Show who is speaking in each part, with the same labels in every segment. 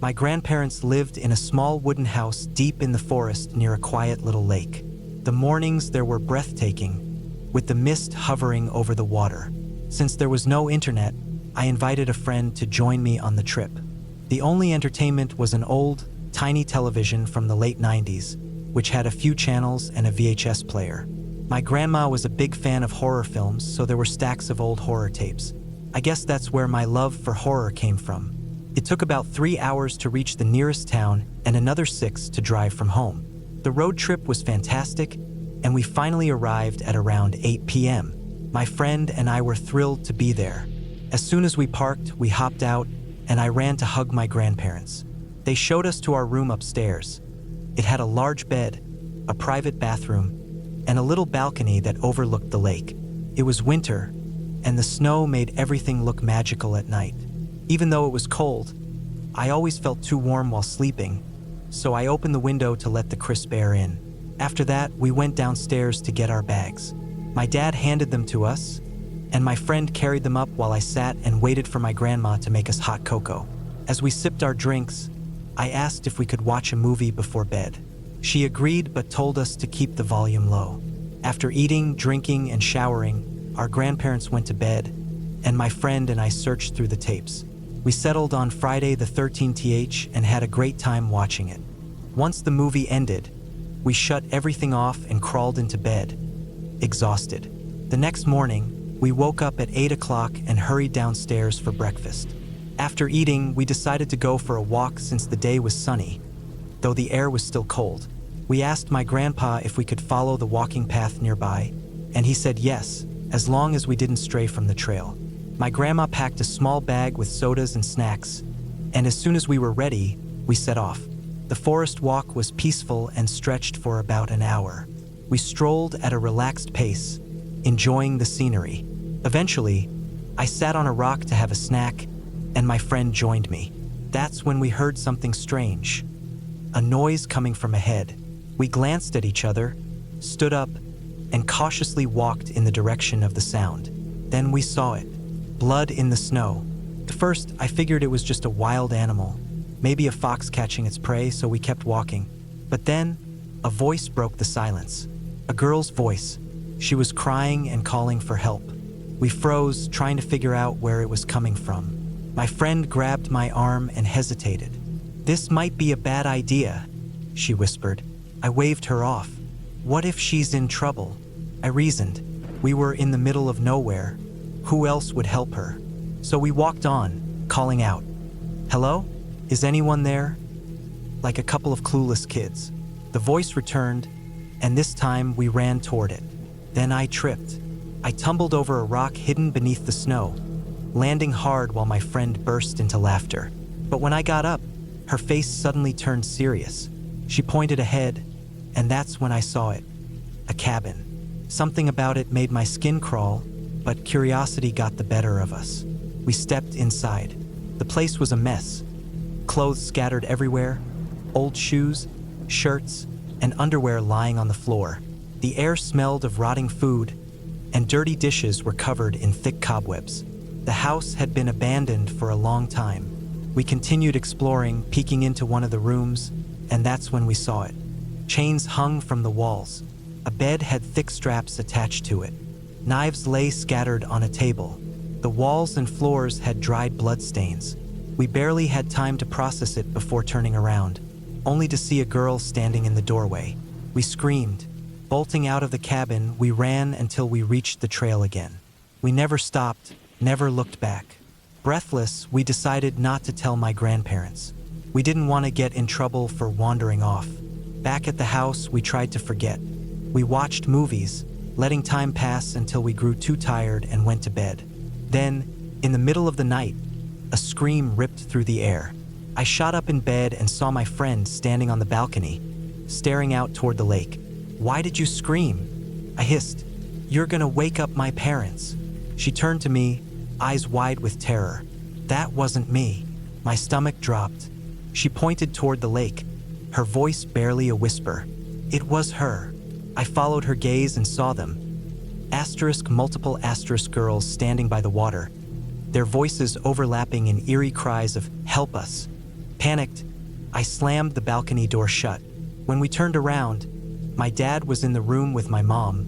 Speaker 1: My grandparents lived in a small wooden house deep in the forest near a quiet little lake. The mornings there were breathtaking, with the mist hovering over the water. Since there was no internet, I invited a friend to join me on the trip. The only entertainment was an old, tiny television from the late 90s, which had a few channels and a VHS player. My grandma was a big fan of horror films, so there were stacks of old horror tapes. I guess that's where my love for horror came from. It took about 3 hours to reach the nearest town and another 6 to drive from home. The road trip was fantastic, and we finally arrived at around 8 p.m. My friend and I were thrilled to be there. As soon as we parked, we hopped out, and I ran to hug my grandparents. They showed us to our room upstairs. It had a large bed, a private bathroom, and a little balcony that overlooked the lake. It was winter, and the snow made everything look magical at night. Even though it was cold, I always felt too warm while sleeping, so I opened the window to let the crisp air in. After that, we went downstairs to get our bags. My dad handed them to us, and my friend carried them up while I sat and waited for my grandma to make us hot cocoa. As we sipped our drinks, I asked if we could watch a movie before bed. She agreed but told us to keep the volume low. After eating, drinking, and showering, our grandparents went to bed, and my friend and I searched through the tapes. We settled on Friday the 13th and had a great time watching it. Once the movie ended, we shut everything off and crawled into bed, exhausted. The next morning, we woke up at 8 o'clock and hurried downstairs for breakfast. After eating, we decided to go for a walk since the day was sunny, though the air was still cold. We asked my grandpa if we could follow the walking path nearby, and he said yes, as long as we didn't stray from the trail. My grandma packed a small bag with sodas and snacks, and as soon as we were ready, we set off. The forest walk was peaceful and stretched for about an hour. We strolled at a relaxed pace, enjoying the scenery. Eventually, I sat on a rock to have a snack, and my friend joined me. That's when we heard something strange, a noise coming from ahead. We glanced at each other, stood up, and cautiously walked in the direction of the sound. Then we saw it. Blood in the snow. At first, I figured it was just a wild animal, maybe a fox catching its prey, so we kept walking. But then, a voice broke the silence. A girl's voice. She was crying and calling for help. We froze, trying to figure out where it was coming from. My friend grabbed my arm and hesitated. "This might be a bad idea," she whispered. I waved her off. "What if she's in trouble?" I reasoned. We were in the middle of nowhere. Who else would help her? So we walked on, calling out, "Hello? Is anyone there?" Like a couple of clueless kids. The voice returned, and this time we ran toward it. Then I tripped. I tumbled over a rock hidden beneath the snow, landing hard while my friend burst into laughter. But when I got up, her face suddenly turned serious. She pointed ahead, and that's when I saw it. A cabin. Something about it made my skin crawl, but curiosity got the better of us. We stepped inside. The place was a mess. Clothes scattered everywhere, old shoes, shirts, and underwear lying on the floor. The air smelled of rotting food, and dirty dishes were covered in thick cobwebs. The house had been abandoned for a long time. We continued exploring, peeking into one of the rooms, and that's when we saw it. Chains hung from the walls. A bed had thick straps attached to it. Knives lay scattered on a table. The walls and floors had dried bloodstains. We barely had time to process it before turning around, only to see a girl standing in the doorway. We screamed. Bolting out of the cabin, we ran until we reached the trail again. We never stopped, never looked back. Breathless, we decided not to tell my grandparents. We didn't want to get in trouble for wandering off. Back at the house, we tried to forget. We watched movies, letting time pass until we grew too tired and went to bed. Then, in the middle of the night, a scream ripped through the air. I shot up in bed and saw my friend standing on the balcony, staring out toward the lake. "Why did you scream?" I hissed. "You're gonna wake up my parents." She turned to me, eyes wide with terror. That wasn't me. My stomach dropped. She pointed toward the lake, her voice barely a whisper. It was her. I followed her gaze and saw them. Multiple girls standing by the water, their voices overlapping in eerie cries of "Help us! Panicked, I slammed the balcony door shut. When we turned around, my dad was in the room with my mom,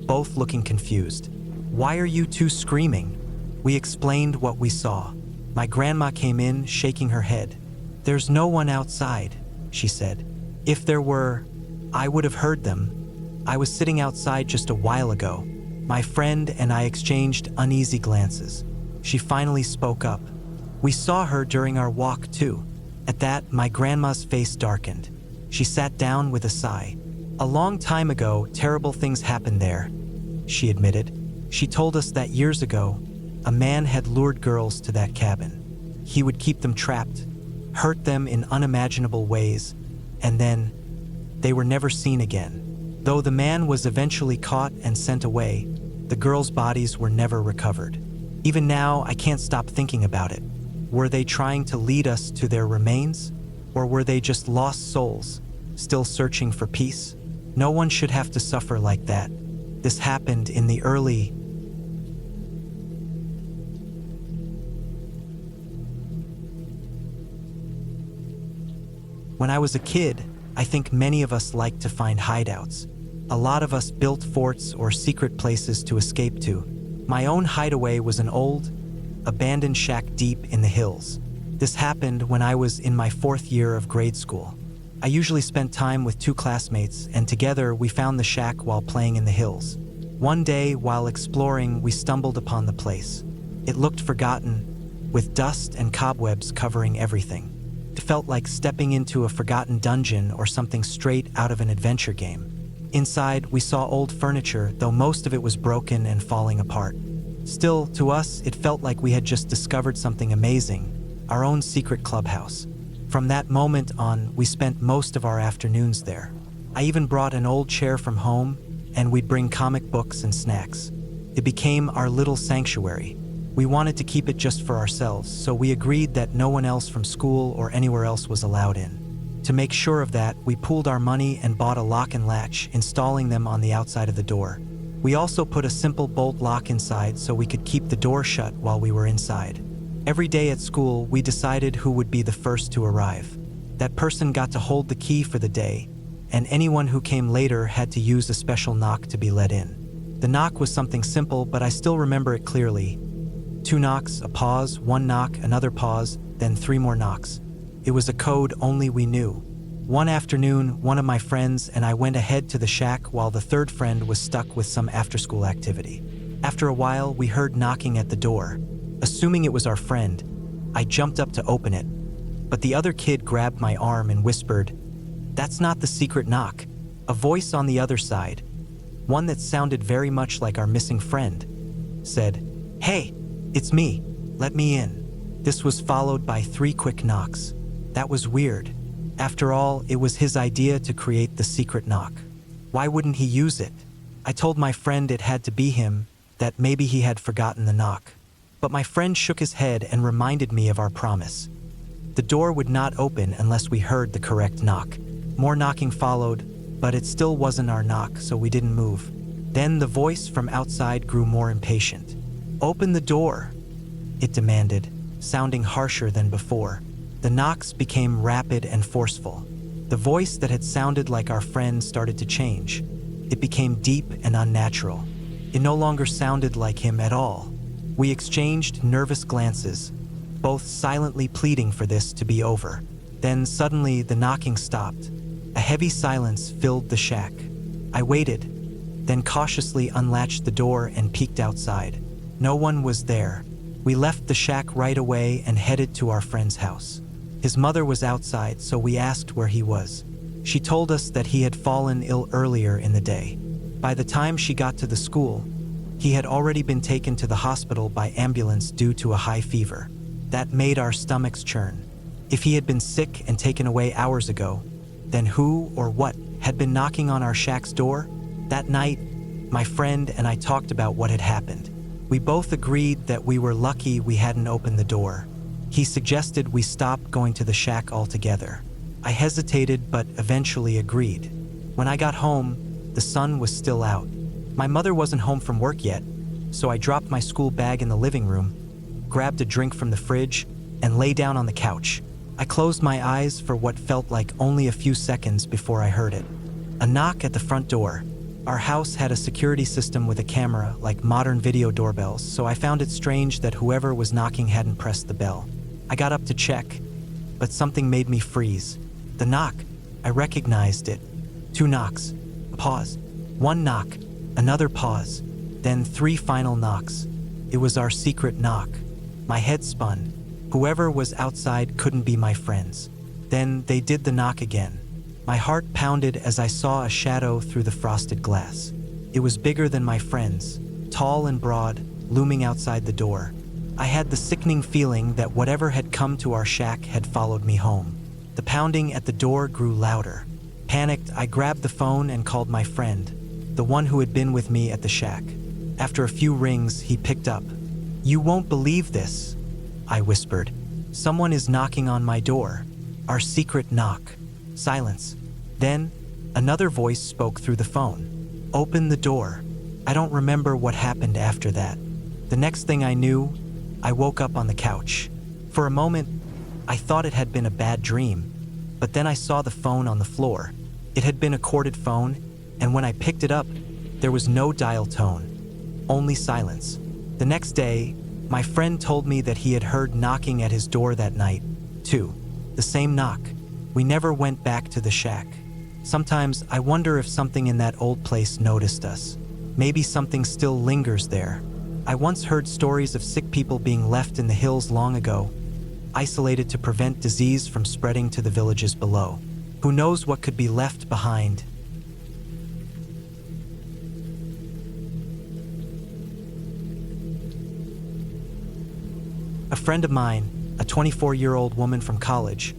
Speaker 1: both looking confused. "Why are you two screaming?" We explained what we saw. My grandma came in, shaking her head. "There's no one outside," she said. "If there were, I would have heard them. I was sitting outside just a while ago." My friend and I exchanged uneasy glances. She finally spoke up. "We saw her during our walk too." At that, my grandma's face darkened. She sat down with a sigh. "A long time ago, terrible things happened there," she admitted. She told us that years ago, a man had lured girls to that cabin. He would keep them trapped, hurt them in unimaginable ways, and then they were never seen again. Though the man was eventually caught and sent away, the girls' bodies were never recovered. Even now, I can't stop thinking about it. Were they trying to lead us to their remains? Or were they just lost souls, still searching for peace? No one should have to suffer like that. This happened in the early When I was a kid, I think many of us liked to find hideouts. A lot of us built forts or secret places to escape to. My own hideaway was an old, abandoned shack deep in the hills. This happened when I was in my 4th year of grade school. I usually spent time with 2 classmates, and together we found the shack while playing in the hills. One day, while exploring, we stumbled upon the place. It looked forgotten, with dust and cobwebs covering everything. It felt like stepping into a forgotten dungeon or something straight out of an adventure game. Inside, we saw old furniture, though most of it was broken and falling apart. Still, to us, it felt like we had just discovered something amazing, our own secret clubhouse. From that moment on, we spent most of our afternoons there. I even brought an old chair from home, and we'd bring comic books and snacks. It became our little sanctuary. We wanted to keep it just for ourselves, so we agreed that no one else from school or anywhere else was allowed in. To make sure of that, we pooled our money and bought a lock and latch, installing them on the outside of the door. We also put a simple bolt lock inside so we could keep the door shut while we were inside. Every day at school, we decided who would be the first to arrive. That person got to hold the key for the day, and anyone who came later had to use a special knock to be let in. The knock was something simple, but I still remember it clearly. 2 knocks, a pause, 1 knock, another pause, then 3 more knocks. It was a code only we knew. One afternoon, one of my friends and I went ahead to the shack while the 3rd friend was stuck with some after-school activity. After a while, we heard knocking at the door. Assuming it was our friend, I jumped up to open it, but the other kid grabbed my arm and whispered, "That's not the secret knock." A voice on the other side, one that sounded very much like our missing friend, said, "Hey, it's me, let me in." This was followed by 3 quick knocks. That was weird. After all, it was his idea to create the secret knock. Why wouldn't he use it? I told my friend it had to be him, that maybe he had forgotten the knock. But my friend shook his head and reminded me of our promise. The door would not open unless we heard the correct knock. More knocking followed, but it still wasn't our knock, so we didn't move. Then the voice from outside grew more impatient. "Open the door," it demanded, sounding harsher than before. The knocks became rapid and forceful. The voice that had sounded like our friend started to change. It became deep and unnatural. It no longer sounded like him at all. We exchanged nervous glances, both silently pleading for this to be over. Then suddenly the knocking stopped. A heavy silence filled the shack. I waited, then cautiously unlatched the door and peeked outside. No one was there. We left the shack right away and headed to our friend's house. His mother was outside, so we asked where he was. She told us that he had fallen ill earlier in the day. By the time she got to the school, he had already been taken to the hospital by ambulance due to a high fever. That made our stomachs churn. If he had been sick and taken away hours ago, then who or what had been knocking on our shack's door? That night, my friend and I talked about what had happened. We both agreed that we were lucky we hadn't opened the door. He suggested we stop going to the shack altogether. I hesitated but eventually agreed. When I got home, the sun was still out. My mother wasn't home from work yet, so I dropped my school bag in the living room, grabbed a drink from the fridge, and lay down on the couch. I closed my eyes for what felt like only a few seconds before I heard it. A knock at the front door. Our house had a security system with a camera, like modern video doorbells, so I found it strange that whoever was knocking hadn't pressed the bell. I got up to check, but something made me freeze. The knock. I recognized it. 2 knocks. A pause. 1 knock. Another pause. Then 3 final knocks. It was our secret knock. My head spun. Whoever was outside couldn't be my friends. Then they did the knock again. My heart pounded as I saw a shadow through the frosted glass. It was bigger than my friends, tall and broad, looming outside the door. I had the sickening feeling that whatever had come to our shack had followed me home. The pounding at the door grew louder. Panicked, I grabbed the phone and called my friend, the one who had been with me at the shack. After a few rings, he picked up. "You won't believe this," I whispered. "Someone is knocking on my door. Our secret knock." Silence. Then, another voice spoke through the phone. "Open the door." I don't remember what happened after that. The next thing I knew, I woke up on the couch. For a moment, I thought it had been a bad dream, but then I saw the phone on the floor. It had been a corded phone, and when I picked it up, there was no dial tone, only silence. The next day, my friend told me that he had heard knocking at his door that night, too. The same knock. We never went back to the shack. Sometimes I wonder if something in that old place noticed us. Maybe something still lingers there. I once heard stories of sick people being left in the hills long ago, isolated to prevent disease from spreading to the villages below. Who knows what could be left behind? A friend of mine, a 24-year-old woman from college,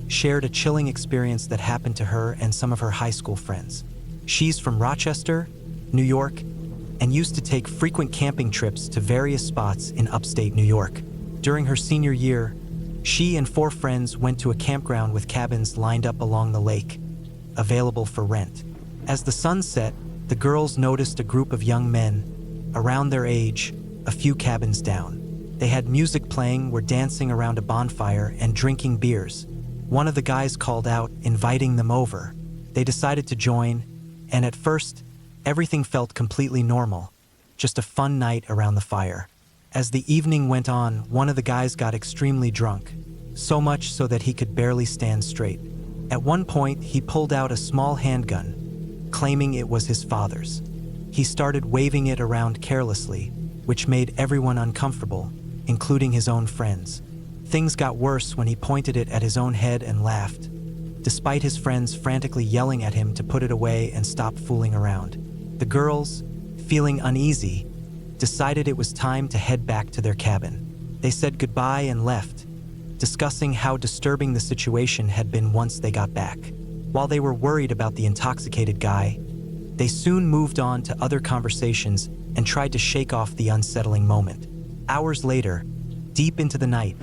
Speaker 1: shared a chilling experience that happened to her and some of her high school friends. She's from Rochester, New York, and used to take frequent camping trips to various spots in upstate New York. During her senior year, she and 4 friends went to a campground with cabins lined up along the lake, available for rent. As the sun set, the girls noticed a group of young men, around their age, a few cabins down. They had music playing, were dancing around a bonfire, and drinking beers. One of the guys called out, inviting them over. They decided to join, and at first, everything felt completely normal, just a fun night around the fire. As the evening went on, one of the guys got extremely drunk, so much so that he could barely stand straight. At one point, he pulled out a small handgun, claiming it was his father's. He started waving it around carelessly, which made everyone uncomfortable, including his own friends. Things got worse when he pointed it at his own head and laughed, despite his friends frantically yelling at him to put it away and stop fooling around. The girls, feeling uneasy, decided it was time to head back to their cabin. They said goodbye and left, discussing how disturbing the situation had been once they got back. While they were worried about the intoxicated guy, they soon moved on to other conversations and tried to shake off the unsettling moment. Hours later, deep into the night,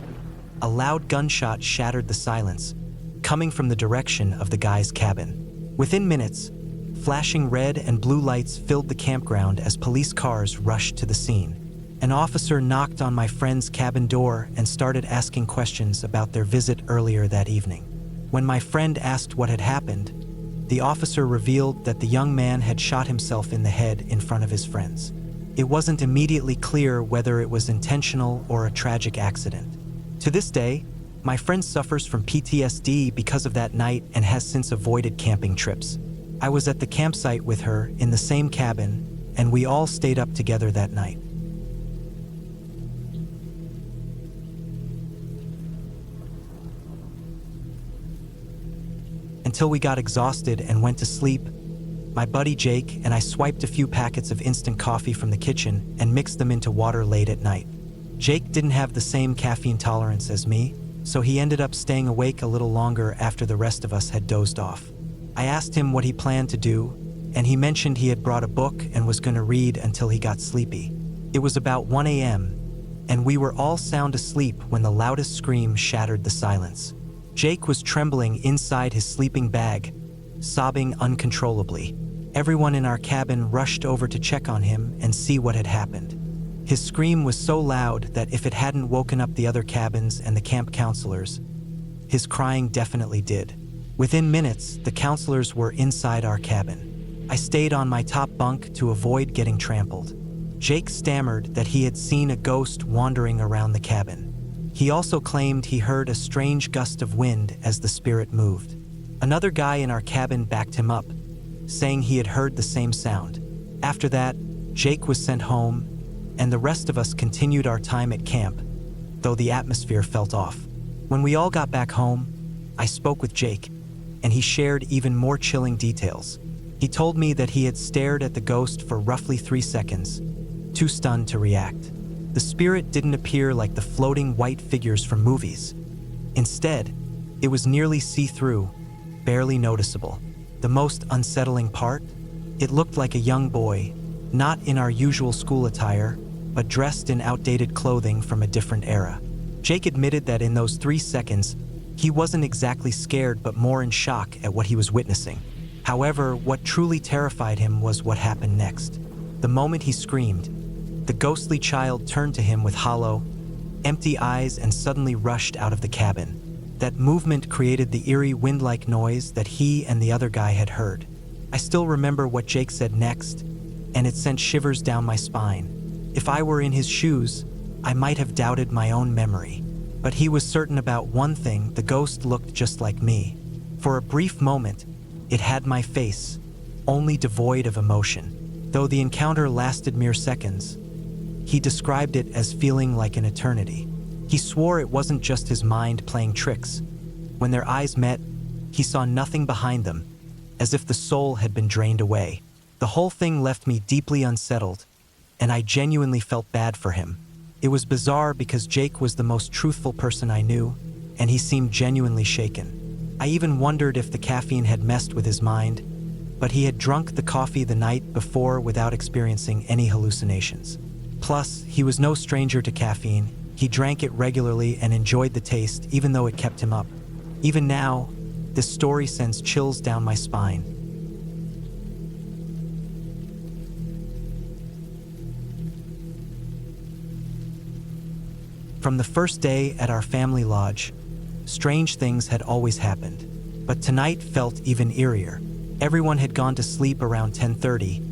Speaker 1: a loud gunshot shattered the silence, coming from the direction of the guy's cabin. Within minutes, flashing red and blue lights filled the campground as police cars rushed to the scene. An officer knocked on my friend's cabin door and started asking questions about their visit earlier that evening. When my friend asked what had happened, the officer revealed that the young man had shot himself in the head in front of his friends. It wasn't immediately clear whether it was intentional or a tragic accident. To this day, my friend suffers from PTSD because of that night and has since avoided camping trips. I was at the campsite with her in the same cabin, and we all stayed up together that night. Until we got exhausted and went to sleep, my buddy Jake and I swiped a few packets of instant coffee from the kitchen and mixed them into water late at night. Jake didn't have the same caffeine tolerance as me, so he ended up staying awake a little longer after the rest of us had dozed off. I asked him what he planned to do, and he mentioned he had brought a book and was going to read until he got sleepy. It was about 1 a.m., and we were all sound asleep when the loudest scream shattered the silence. Jake was trembling inside his sleeping bag, sobbing uncontrollably. Everyone in our cabin rushed over to check on him and see what had happened. His scream was so loud that if it hadn't woken up the other cabins and the camp counselors, his crying definitely did. Within minutes, the counselors were inside our cabin. I stayed on my top bunk to avoid getting trampled. Jake stammered that he had seen a ghost wandering around the cabin. He also claimed he heard a strange gust of wind as the spirit moved. Another guy in our cabin backed him up, saying he had heard the same sound. After that, Jake was sent home, and the rest of us continued our time at camp, though the atmosphere felt off. When we all got back home, I spoke with Jake, and he shared even more chilling details. He told me that he had stared at the ghost for roughly 3 seconds, too stunned to react. The spirit didn't appear like the floating white figures from movies. Instead, it was nearly see-through, barely noticeable. The most unsettling part? It looked like a young boy, not in our usual school attire, but dressed in outdated clothing from a different era. Jake admitted that in those 3 seconds, he wasn't exactly scared but more in shock at what he was witnessing. However, what truly terrified him was what happened next. The moment he screamed, the ghostly child turned to him with hollow, empty eyes and suddenly rushed out of the cabin. That movement created the eerie wind-like noise that he and the other guy had heard. I still remember what Jake said next, and it sent shivers down my spine. If I were in his shoes, I might have doubted my own memory. But he was certain about one thing: the ghost looked just like me. For a brief moment, it had my face, only devoid of emotion. Though the encounter lasted mere seconds, he described it as feeling like an eternity. He swore it wasn't just his mind playing tricks. When their eyes met, he saw nothing behind them, as if the soul had been drained away. The whole thing left me deeply unsettled, and I genuinely felt bad for him. It was bizarre because Jake was the most truthful person I knew, and he seemed genuinely shaken. I even wondered if the caffeine had messed with his mind, but he had drunk the coffee the night before without experiencing any hallucinations. Plus, he was no stranger to caffeine. He drank it regularly and enjoyed the taste, even though it kept him up. Even now, this story sends chills down my spine. From the first day at our family lodge, strange things had always happened, but tonight felt even eerier. Everyone had gone to sleep around 10:30,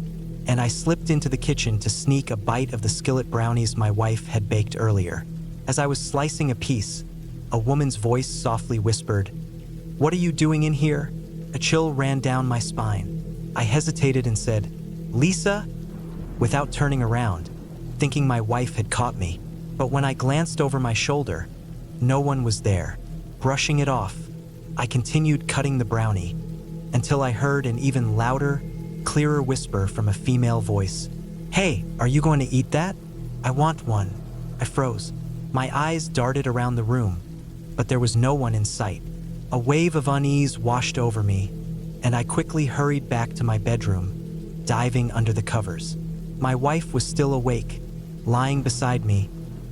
Speaker 1: and I slipped into the kitchen to sneak a bite of the skillet brownies my wife had baked earlier. As I was slicing a piece, a woman's voice softly whispered, "What are you doing in here?" A chill ran down my spine. I hesitated and said, "Lisa?" without turning around, thinking my wife had caught me. But when I glanced over my shoulder, no one was there. Brushing it off, I continued cutting the brownie until I heard an even louder, clearer whisper from a female voice. "Hey, are you going to eat that?" "I want one." I froze. My eyes darted around the room, but there was no one in sight. A wave of unease washed over me, and I quickly hurried back to my bedroom, diving under the covers. My wife was still awake, lying beside me,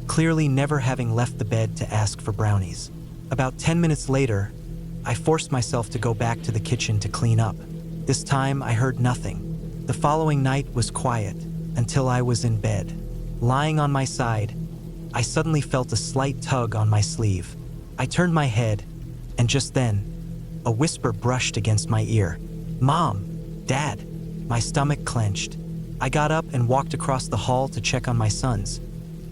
Speaker 1: clearly never having left the bed to ask for brownies. About 10 minutes later, I forced myself to go back to the kitchen to clean up. This time, I heard nothing. The following night was quiet until I was in bed. Lying on my side, I suddenly felt a slight tug on my sleeve. I turned my head, and just then, a whisper brushed against my ear. "Mom, Dad." My stomach clenched. I got up and walked across the hall to check on my sons,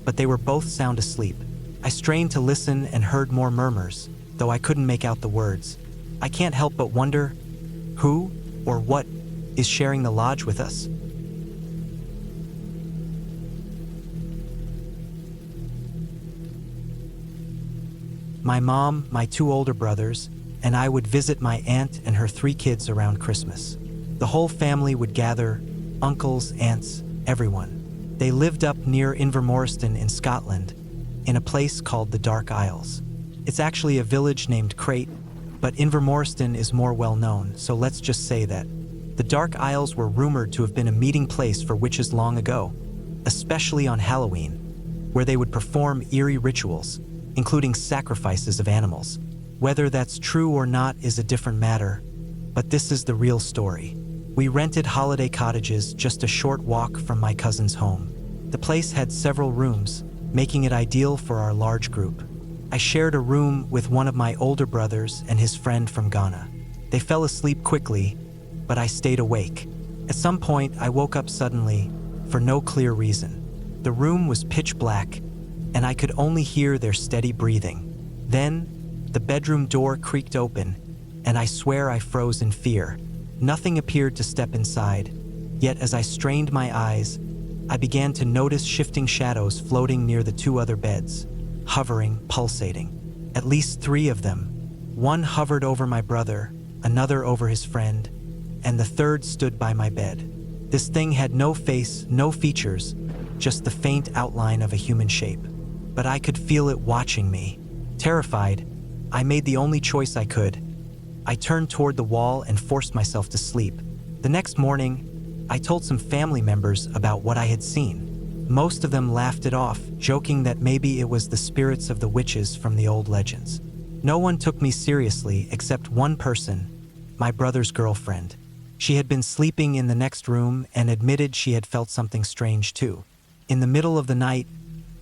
Speaker 1: but they were both sound asleep. I strained to listen and heard more murmurs, though I couldn't make out the words. I can't help but wonder, who or what is sharing the lodge with us? My mom, my 2 older brothers, and I would visit my aunt and her 3 kids around Christmas. The whole family would gather, uncles, aunts, everyone. They lived up near Invermoriston in Scotland, in a place called the Dark Isles. It's actually a village named Crate, but Invermoriston is more well known, so let's just say that. The Dark Isles were rumored to have been a meeting place for witches long ago, especially on Halloween, where they would perform eerie rituals, including sacrifices of animals. Whether that's true or not is a different matter, but this is the real story. We rented holiday cottages just a short walk from my cousin's home. The place had several rooms, making it ideal for our large group. I shared a room with one of my older brothers and his friend from Ghana. They fell asleep quickly, but I stayed awake. At some point, I woke up suddenly, for no clear reason. The room was pitch black, and I could only hear their steady breathing. Then, the bedroom door creaked open, and I swear I froze in fear. Nothing appeared to step inside, yet as I strained my eyes, I began to notice shifting shadows floating near the two other beds, hovering, pulsating. At least 3 of them. One hovered over my brother, another over his friend, and the third stood by my bed. This thing had no face, no features, just the faint outline of a human shape. But I could feel it watching me. Terrified, I made the only choice I could. I turned toward the wall and forced myself to sleep. The next morning, I told some family members about what I had seen. Most of them laughed it off, joking that maybe it was the spirits of the witches from the old legends. No one took me seriously except one person, my brother's girlfriend. She had been sleeping in the next room and admitted she had felt something strange too. In the middle of the night,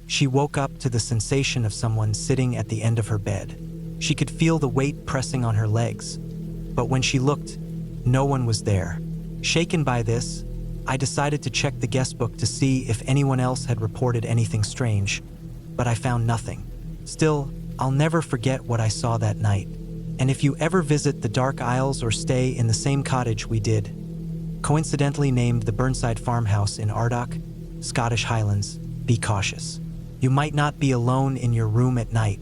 Speaker 1: she woke up to the sensation of someone sitting at the end of her bed. She could feel the weight pressing on her legs, but when she looked, no one was there. Shaken by this, I decided to check the guest book to see if anyone else had reported anything strange, but I found nothing. Still, I'll never forget what I saw that night. And if you ever visit the Dark Isles or stay in the same cottage we did, coincidentally named the Burnside Farmhouse in Ardagh, Scottish Highlands, be cautious. You might not be alone in your room at night.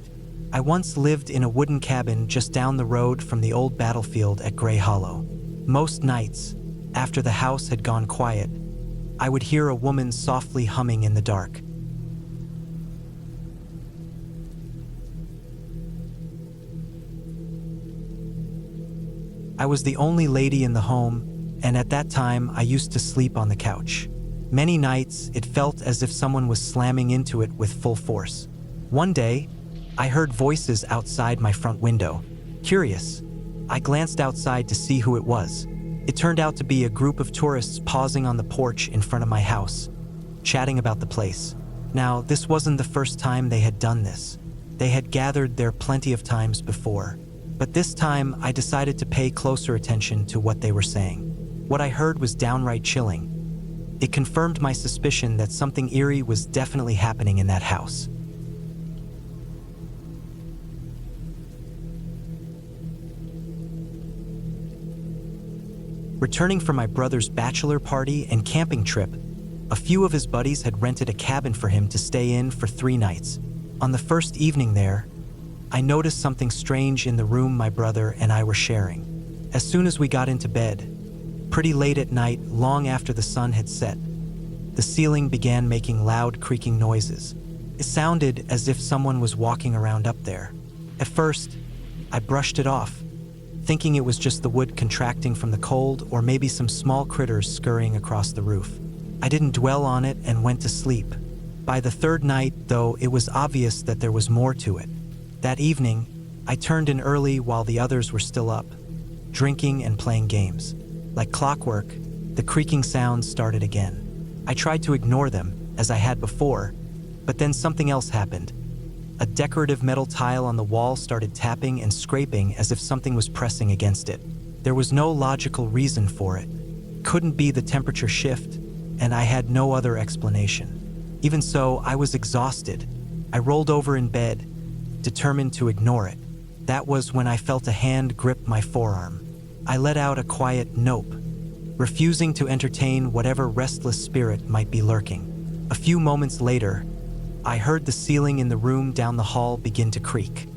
Speaker 1: I once lived in a wooden cabin just down the road from the old battlefield at Grey Hollow. Most nights, after the house had gone quiet, I would hear a woman softly humming in the dark. I was the only lady in the home, and at that time I used to sleep on the couch. Many nights, it felt as if someone was slamming into it with full force. One day, I heard voices outside my front window. Curious, I glanced outside to see who it was. It turned out to be a group of tourists pausing on the porch in front of my house, chatting about the place. Now, this wasn't the first time they had done this. They had gathered there plenty of times before. But this time, I decided to pay closer attention to what they were saying. What I heard was downright chilling. It confirmed my suspicion that something eerie was definitely happening in that house. Returning from my brother's bachelor party and camping trip, a few of his buddies had rented a cabin for him to stay in for 3 nights. On the first evening there, I noticed something strange in the room my brother and I were sharing. As soon as we got into bed, pretty late at night, long after the sun had set, the ceiling began making loud creaking noises. It sounded as if someone was walking around up there. At first, I brushed it off, thinking it was just the wood contracting from the cold or maybe some small critters scurrying across the roof. I didn't dwell on it and went to sleep. By the 3rd night, though, it was obvious that there was more to it. That evening, I turned in early while the others were still up, drinking and playing games. Like clockwork, the creaking sounds started again. I tried to ignore them, as I had before, but then something else happened. A decorative metal tile on the wall started tapping and scraping as if something was pressing against it. There was no logical reason for it. Couldn't be the temperature shift, and I had no other explanation. Even so, I was exhausted. I rolled over in bed, determined to ignore it. That was when I felt a hand grip my forearm. I let out a quiet nope, refusing to entertain whatever restless spirit might be lurking. A few moments later, I heard the ceiling in the room down the hall begin to creak.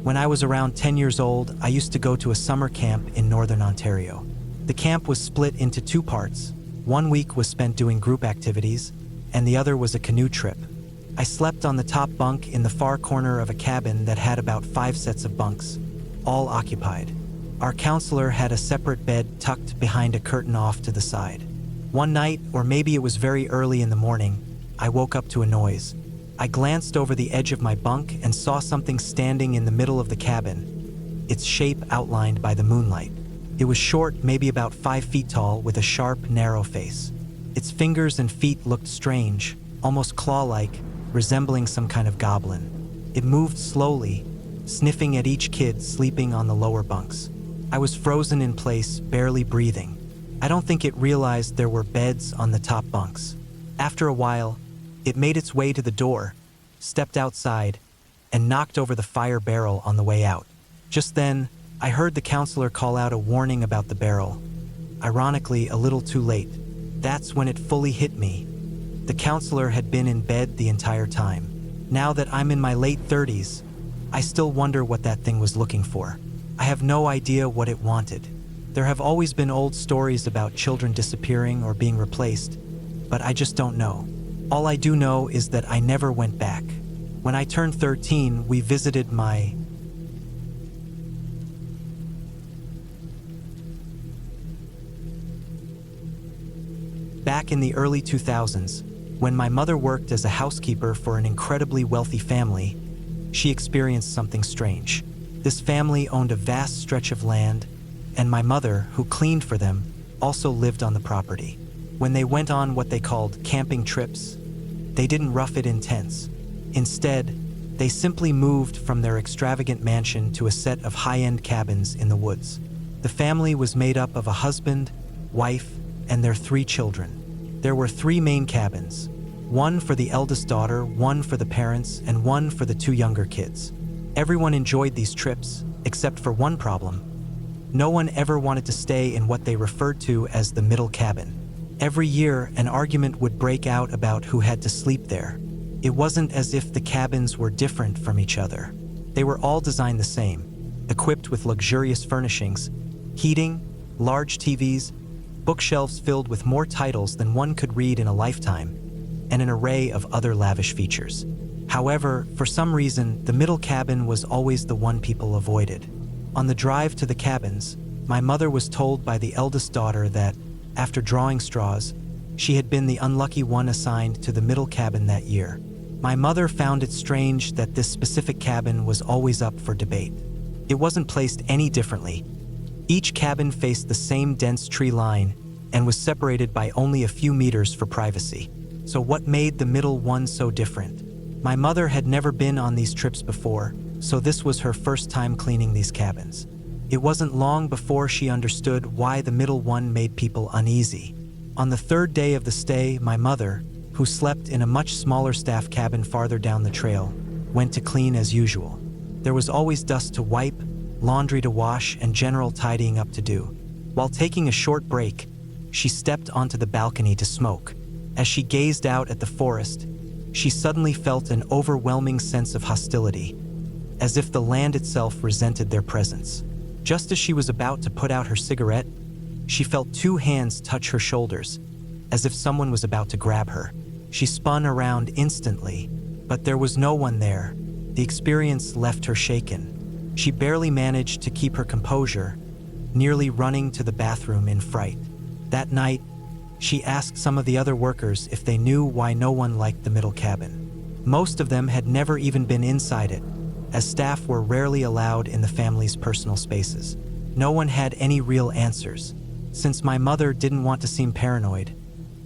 Speaker 1: When I was around 10 years old, I used to go to a summer camp in northern Ontario. The camp was split into 2 parts. 1 week was spent doing group activities, and the other was a canoe trip. I slept on the top bunk in the far corner of a cabin that had about 5 sets of bunks, all occupied. Our counselor had a separate bed tucked behind a curtain off to the side. One night, or maybe it was very early in the morning, I woke up to a noise. I glanced over the edge of my bunk and saw something standing in the middle of the cabin, its shape outlined by the moonlight. It was short, maybe about 5 feet tall, with a sharp, narrow face. Its fingers and feet looked strange, almost claw-like, resembling some kind of goblin. It moved slowly, sniffing at each kid sleeping on the lower bunks. I was frozen in place, barely breathing. I don't think it realized there were beds on the top bunks. After a while, it made its way to the door, stepped outside, and knocked over the fire barrel on the way out. Just then, I heard the counselor call out a warning about the barrel. Ironically, a little too late. That's when it fully hit me. The counselor had been in bed the entire time. Now that I'm in my late 30s, I still wonder what that thing was looking for. I have no idea what it wanted. There have always been old stories about children disappearing or being replaced, but I just don't know. All I do know is that I never went back. When I turned 13, we visited my back in the early 2000s, when my mother worked as a housekeeper for an incredibly wealthy family, she experienced something strange. This family owned a vast stretch of land, and my mother, who cleaned for them, also lived on the property. When they went on what they called camping trips, they didn't rough it in tents. Instead, they simply moved from their extravagant mansion to a set of high-end cabins in the woods. The family was made up of a husband, wife, and their 3 children. There were 3 main cabins, one for the eldest daughter, one for the parents, and one for the 2 younger kids. Everyone enjoyed these trips, except for one problem. No one ever wanted to stay in what they referred to as the middle cabin. Every year, an argument would break out about who had to sleep there. It wasn't as if the cabins were different from each other. They were all designed the same, equipped with luxurious furnishings, heating, large TVs, bookshelves filled with more titles than one could read in a lifetime, and an array of other lavish features. However, for some reason, the middle cabin was always the one people avoided. On the drive to the cabins, my mother was told by the eldest daughter that, after drawing straws, she had been the unlucky one assigned to the middle cabin that year. My mother found it strange that this specific cabin was always up for debate. It wasn't placed any differently. Each cabin faced the same dense tree line and was separated by only a few meters for privacy. So what made the middle one so different? My mother had never been on these trips before, so this was her first time cleaning these cabins. It wasn't long before she understood why the middle one made people uneasy. On the 3rd day of the stay, my mother, who slept in a much smaller staff cabin farther down the trail, went to clean as usual. There was always dust to wipe, laundry to wash, and general tidying up to do. While taking a short break, she stepped onto the balcony to smoke. As she gazed out at the forest, she suddenly felt an overwhelming sense of hostility, as if the land itself resented their presence. Just as she was about to put out her cigarette, she felt 2 hands touch her shoulders, as if someone was about to grab her. She spun around instantly, but there was no one there. The experience left her shaken. She barely managed to keep her composure, nearly running to the bathroom in fright. That night, she asked some of the other workers if they knew why no one liked the middle cabin. Most of them had never even been inside it, as staff were rarely allowed in the family's personal spaces. No one had any real answers. Since my mother didn't want to seem paranoid,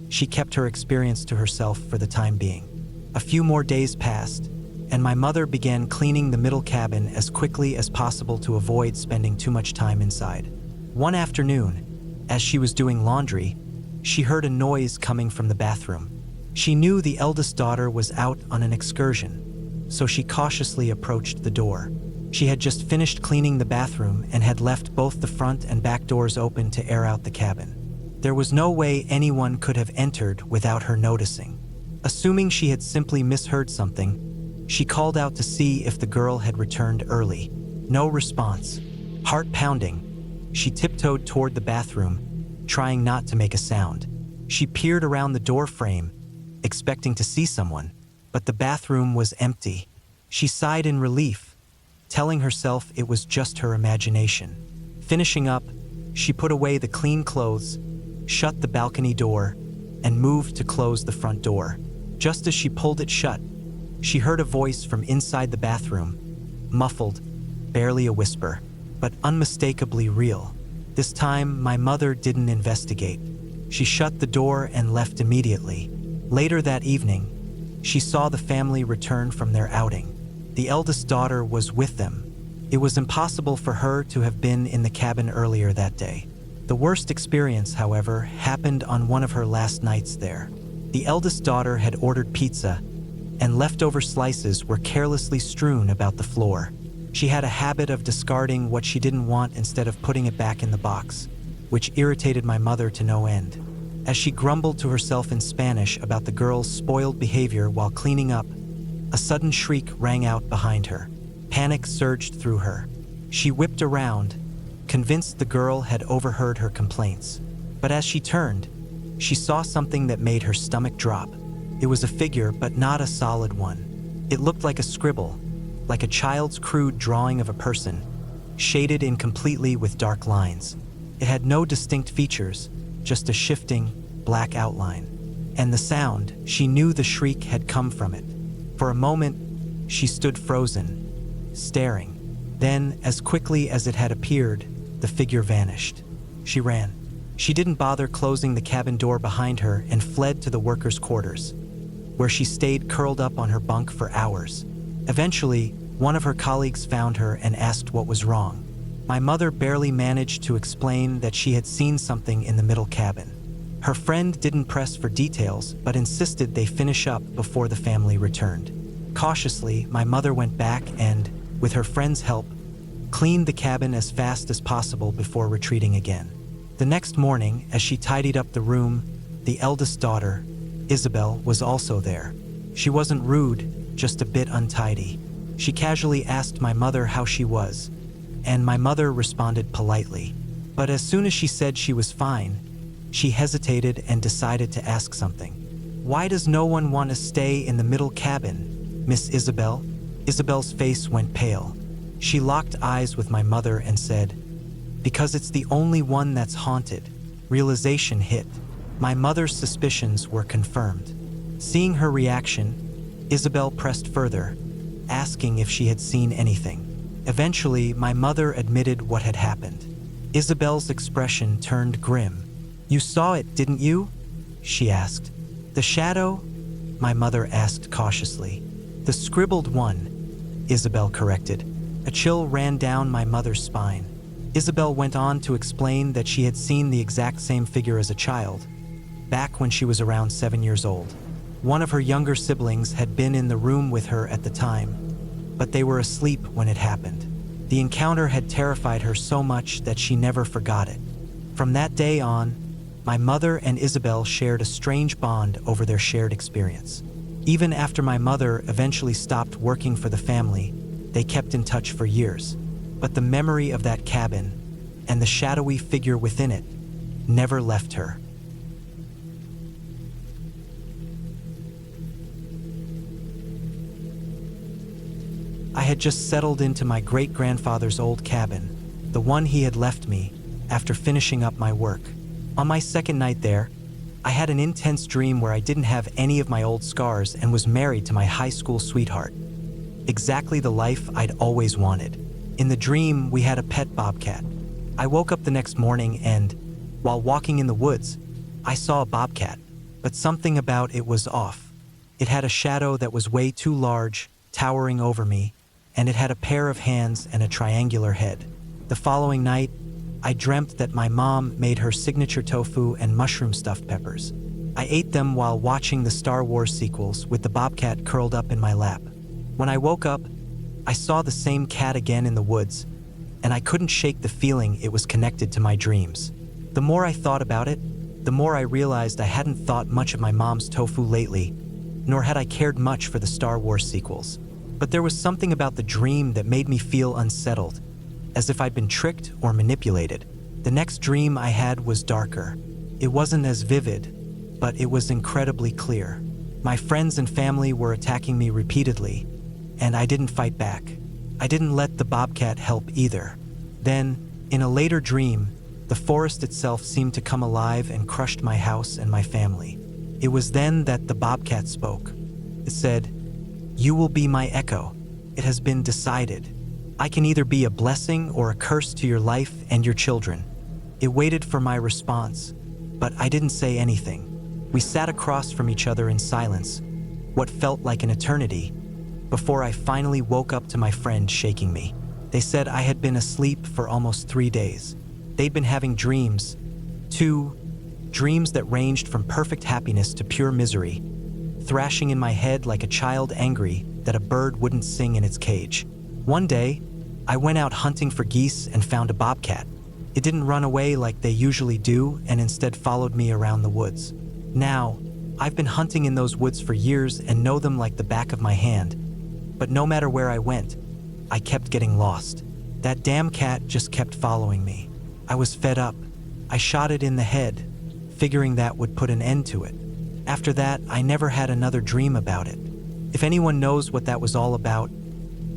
Speaker 1: she kept her experience to herself for the time being. A few more days passed, and my mother began cleaning the middle cabin as quickly as possible to avoid spending too much time inside. One afternoon, as she was doing laundry, she heard a noise coming from the bathroom. She knew the eldest daughter was out on an excursion, so she cautiously approached the door. She had just finished cleaning the bathroom and had left both the front and back doors open to air out the cabin. There was no way anyone could have entered without her noticing. Assuming she had simply misheard something, she called out to see if the girl had returned early. No response. Heart pounding, she tiptoed toward the bathroom, trying not to make a sound. She peered around the door frame, expecting to see someone, but the bathroom was empty. She sighed in relief, telling herself it was just her imagination. Finishing up, she put away the clean clothes, shut the balcony door, and moved to close the front door. Just as she pulled it shut, she heard a voice from inside the bathroom, muffled, barely a whisper, but unmistakably real. This time, my mother didn't investigate. She shut the door and left immediately. Later that evening, she saw the family return from their outing. The eldest daughter was with them. It was impossible for her to have been in the cabin earlier that day. The worst experience, however, happened on one of her last nights there. The eldest daughter had ordered pizza, and leftover slices were carelessly strewn about the floor. She had a habit of discarding what she didn't want instead of putting it back in the box, which irritated my mother to no end. As she grumbled to herself in Spanish about the girl's spoiled behavior while cleaning up, a sudden shriek rang out behind her. Panic surged through her. She whipped around, convinced the girl had overheard her complaints. But as she turned, she saw something that made her stomach drop. It was a figure, but not a solid one. It looked like a scribble, like a child's crude drawing of a person, shaded incompletely with dark lines. It had no distinct features, just a shifting, black outline. And the sound, she knew the shriek had come from it. For a moment, she stood frozen, staring. Then, as quickly as it had appeared, the figure vanished. She ran. She didn't bother closing the cabin door behind her and fled to the workers' quarters, where she stayed curled up on her bunk for hours. Eventually, one of her colleagues found her and asked what was wrong. My mother barely managed to explain that she had seen something in the middle cabin. Her friend didn't press for details, but insisted they finish up before the family returned. Cautiously, my mother went back and, with her friend's help, cleaned the cabin as fast as possible before retreating again. The next morning, as she tidied up the room, the eldest daughter, Isabel, was also there. She wasn't rude, just a bit untidy. She casually asked my mother how she was, and my mother responded politely. But as soon as she said she was fine, she hesitated and decided to ask something. "Why does no one want to stay in the middle cabin, Miss Isabel?" Isabel's face went pale. She locked eyes with my mother and said, "Because it's the only one that's haunted." Realization hit. My mother's suspicions were confirmed. Seeing her reaction, Isabel pressed further, asking if she had seen anything. Eventually, my mother admitted what had happened. Isabel's expression turned grim. "You saw it, didn't you?" she asked. "The shadow?" my mother asked cautiously. "The scribbled one," Isabel corrected. A chill ran down my mother's spine. Isabel went on to explain that she had seen the exact same figure as a child, back when she was around 7 years old. One of her younger siblings had been in the room with her at the time, but they were asleep when it happened. The encounter had terrified her so much that she never forgot it. From that day on, my mother and Isabel shared a strange bond over their shared experience. Even after my mother eventually stopped working for the family, they kept in touch for years. But the memory of that cabin and the shadowy figure within it never left her. I had just settled into my great-grandfather's old cabin, the one he had left me after finishing up my work. On my second night there, I had an intense dream where I didn't have any of my old scars and was married to my high school sweetheart. Exactly the life I'd always wanted. In the dream, we had a pet bobcat. I woke up the next morning and, while walking in the woods, I saw a bobcat, but something about it was off. It had a shadow that was way too large, towering over me, and it had a pair of hands and a triangular head. The following night, I dreamt that my mom made her signature tofu and mushroom stuffed peppers. I ate them while watching the Star Wars sequels with the bobcat curled up in my lap. When I woke up, I saw the same cat again in the woods, and I couldn't shake the feeling it was connected to my dreams. The more I thought about it, the more I realized I hadn't thought much of my mom's tofu lately, nor had I cared much for the Star Wars sequels. But there was something about the dream that made me feel unsettled, as if I'd been tricked or manipulated. The next dream I had was darker. It wasn't as vivid, but it was incredibly clear. My friends and family were attacking me repeatedly, and I didn't fight back. I didn't let the bobcat help either. Then, in a later dream, the forest itself seemed to come alive and crushed my house and my family. It was then that the bobcat spoke. It said, "You will be my echo. It has been decided. I can either be a blessing or a curse to your life and your children. It waited for my response, but I didn't say anything. We sat across from each other in silence, what felt like an eternity, before I finally woke up to my friend shaking me. They said I had been asleep for almost 3 days. They'd been having dreams, too, dreams that ranged from perfect happiness to pure misery, thrashing in my head like a child angry that a bird wouldn't sing in its cage. One day, I went out hunting for geese and found a bobcat. It didn't run away like they usually do and instead followed me around the woods. Now, I've been hunting in those woods for years and know them like the back of my hand. But no matter where I went, I kept getting lost. That damn cat just kept following me. I was fed up. I shot it in the head, figuring that would put an end to it. After that, I never had another dream about it. If anyone knows what that was all about,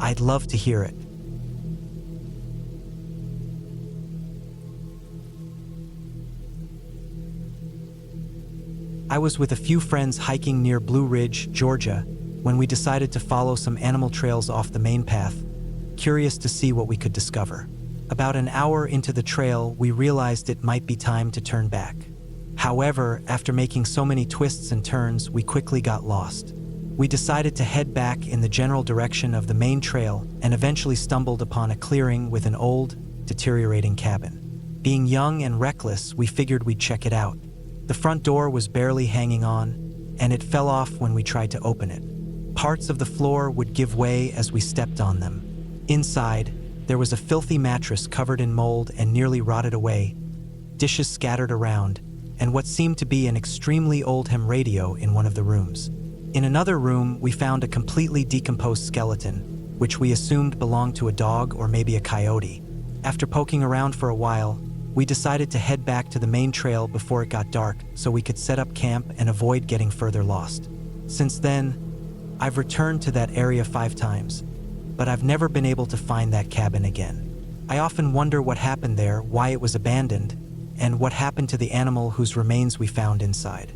Speaker 1: I'd love to hear it. I was with a few friends hiking near Blue Ridge, Georgia, when we decided to follow some animal trails off the main path, curious to see what we could discover. About an hour into the trail, we realized it might be time to turn back. However, after making so many twists and turns, we quickly got lost. We decided to head back in the general direction of the main trail and eventually stumbled upon a clearing with an old, deteriorating cabin. Being young and reckless, we figured we'd check it out. The front door was barely hanging on, and it fell off when we tried to open it. Parts of the floor would give way as we stepped on them. Inside, there was a filthy mattress covered in mold and nearly rotted away, dishes scattered around, and what seemed to be an extremely old ham radio in one of the rooms. In another room, we found a completely decomposed skeleton, which we assumed belonged to a dog or maybe a coyote. After poking around for a while, we decided to head back to the main trail before it got dark so we could set up camp and avoid getting further lost. Since then, I've returned to that area 5 times, but I've never been able to find that cabin again. I often wonder what happened there, why it was abandoned, and what happened to the animal whose remains we found inside.